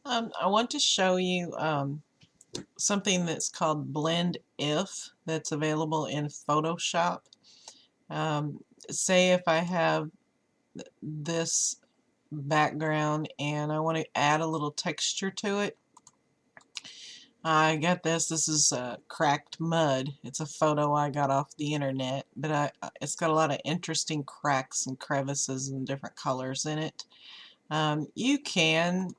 I want to show you something that's called Blend If that's available in Photoshop. Say if I have this background and I want to add a little texture to it. I got this. This is cracked mud. It's a photo I got off the internet, but it's got a lot of interesting cracks and crevices and different colors in it. You can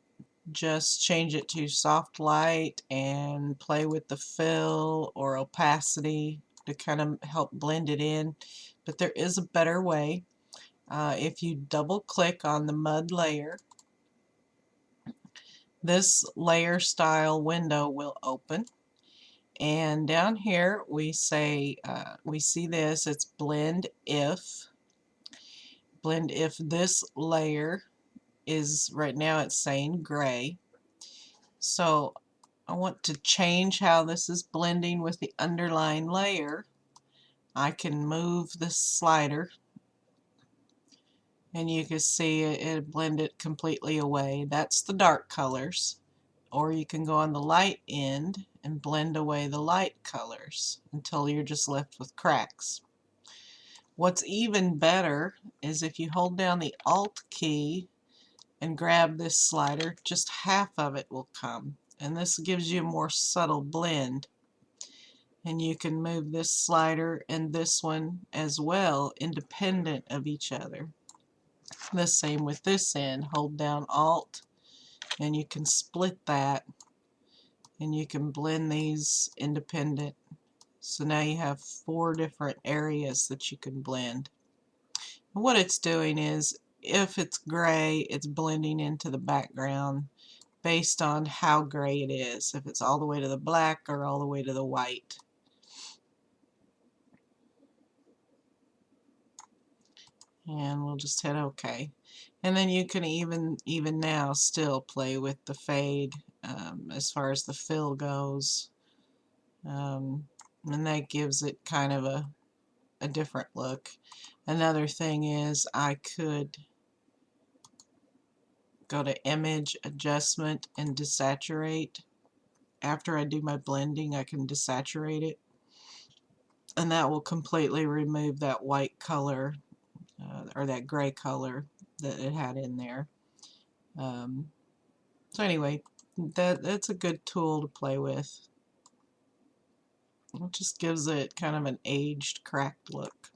just change it to soft light and play with the fill or opacity to kind of help blend it in, but there is a better way. If you double click on the mud layer, this layer style window will open, and down here we say we see this, it's blend if this layer is, right now it's saying gray. So I want to change how this is blending with the underlying layer. I can move this slider and you can see it blend it completely away. That's the dark colors. Or you can go on the light end and blend away the light colors until you're just left with cracks. What's even better is if you hold down the Alt key and grab this slider, just half of it will come. And this gives you a more subtle blend. And you can move this slider and this one as well, independent of each other. The same with this end. Hold down Alt and you can split that and you can blend these independent. So now you have 4 different areas that you can blend. And what it's doing is, if it's gray, it's blending into the background based on how gray it is, if it's all the way to the black or all the way to the white. And we'll just hit OK. And then you can even now still play with the fade as far as the fill goes, and that gives it kind of a different look. Another thing is I could go to Image Adjustment and desaturate. After I do my blending, I can desaturate it, and that will completely remove that white color or that gray color that it had in there. So anyway, that's a good tool to play with. It just gives it kind of an aged, cracked look.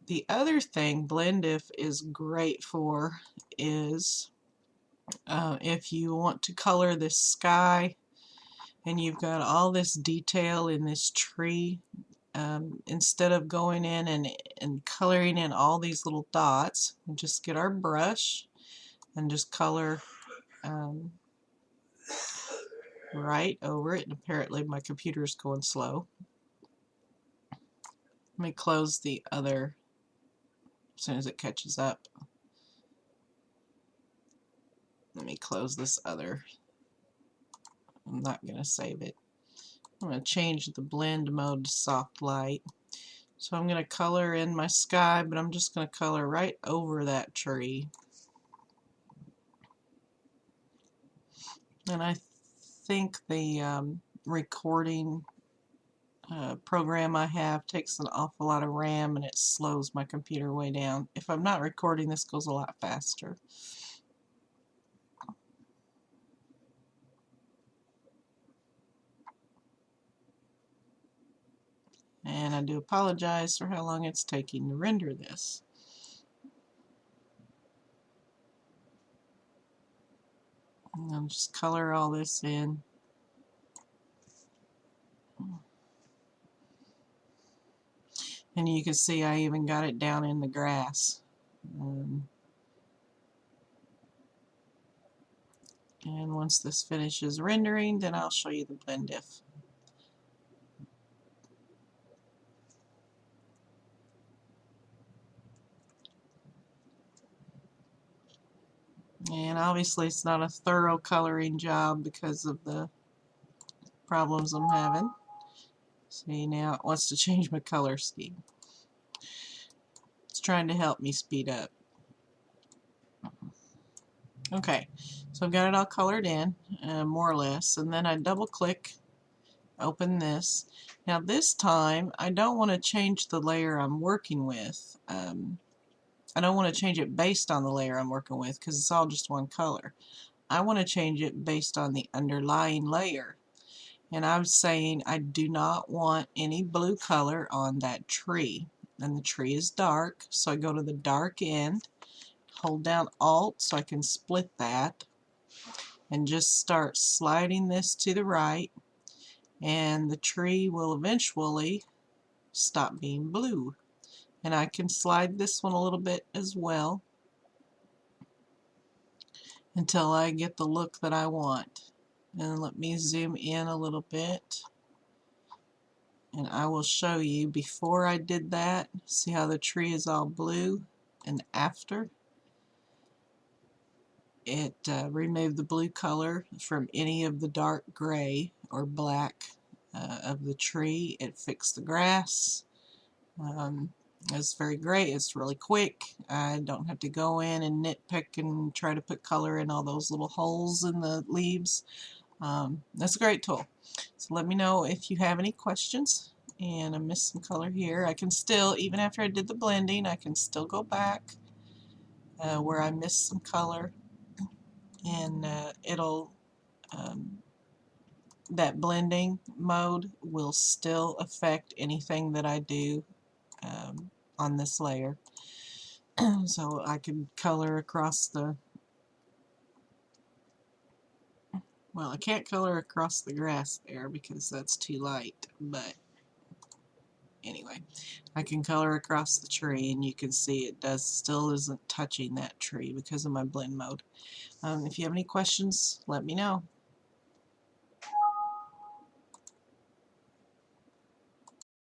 The other thing Blend If is great for is if you want to color this sky and you've got all this detail in this tree, instead of going in and coloring in all these little dots, we just get our brush and just color right over it. And apparently my computer's going slow. Let me close the other as soon as it catches up. Let me close this other. I'm not going to save it. I'm going to change the blend mode to soft light. So I'm going to color in my sky, but I'm just going to color right over that tree. And I think the recording program I have takes an awful lot of RAM and it slows my computer way down. If I'm not recording, this goes a lot faster. And I do apologize for how long it's taking to render this. And I'll just color all this in. And you can see I even got it down in the grass. And once this finishes rendering, then I'll show you the Blend If. And obviously it's not a thorough coloring job because of the problems I'm having. See, now it wants to change my color scheme. It's trying to help me speed up. Okay, so I've got it all colored in, more or less, and then I double click, open this. Now this time I don't want to change the layer I'm working with. I don't want to change it based on the layer I'm working with because it's all just one color. I want to change it based on the underlying layer. And I'm saying I do not want any blue color on that tree. And the tree is dark, so I go to the dark end, hold down Alt so I can split that, and just start sliding this to the right, and the tree will eventually stop being blue. And I can slide this one a little bit as well until I get the look that I want. And let me zoom in a little bit, and I will show you before I did that. See how the tree is all blue, and after it removed the blue color from any of the dark gray or black of the tree. It fixed the grass. It's very great. It's really quick. I don't have to go in and nitpick and try to put color in all those little holes in the leaves. That's a great tool. So let me know if you have any questions. And I missed some color here. I can still, even after I did the blending, I can still go back where I missed some color, and it'll that blending mode will still affect anything that I do on this layer. So I can color across the, well, I can't color across the grass there because that's too light, but anyway, I can color across the tree, and you can see it still isn't touching that tree because of my blend mode. If you have any questions, let me know.